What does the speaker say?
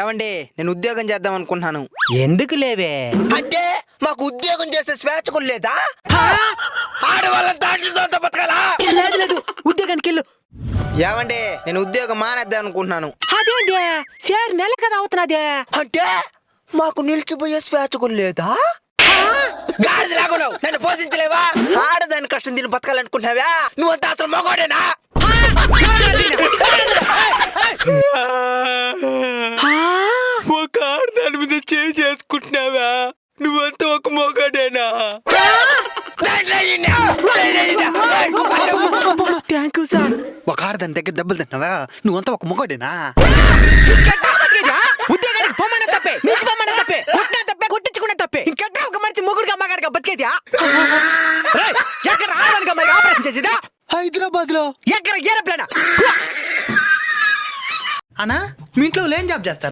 ఏమండి నేను ఉద్యోగం చేద్దాం అనుకుంటున్నాను. ఎందుకు లేవే? అంటే మాకు ఉద్యోగం చేసే స్వేచ్ఛ కూడా లేదా? ఆడవాళ్ళని దాంట్లో బతకాలా? లేదు లేదు, ఉద్యోగానికి వెళ్ళు. ఏమండి నేను ఉద్యోగం మానేద్దాం అనుకుంటున్నాను. అదేంటి సార్ నెల కదా అవుతున్నదే. అంటే మాకు నిలిచిపోయే స్వేచ్ఛ కూడా లేదా? గాడిద రాకుండా నన్ను పోషించలేవా? ఆడదాని కష్టం దీన్ని బతకాలనుకుంటున్నావా? నువ్వంతా అసలు మగోడేనా? ఒక ఆడదాని మీద చేసుకుంటున్నావా? నువ్వంతా ఒక మగోడేనా? Thank you sir. ఒక ఆడదాని దగ్గర దెబ్బలు తిన్నావా? నువ్వంతా ఒక మగోడేనా? ఉద్యోగానికి పొమ్మన్న తప్పే, మించి పొమ్మన్న తప్పే, కొట్టినా తప్పే, కొట్టించుకునే తప్పే. ఇంకెట్లా ఒక మనిషి మొగుడుగా మగాడిగా బతికేదా? ఎక్కడ ఆడదానిగా మరి ఆపరేషన్ చేసేదా? హైదరాబాద్ లో. ఎక్కడ ఏరోప్లేనా? అన్నా మీ ఇంట్లో ఏం జాబ్ చేస్తారు?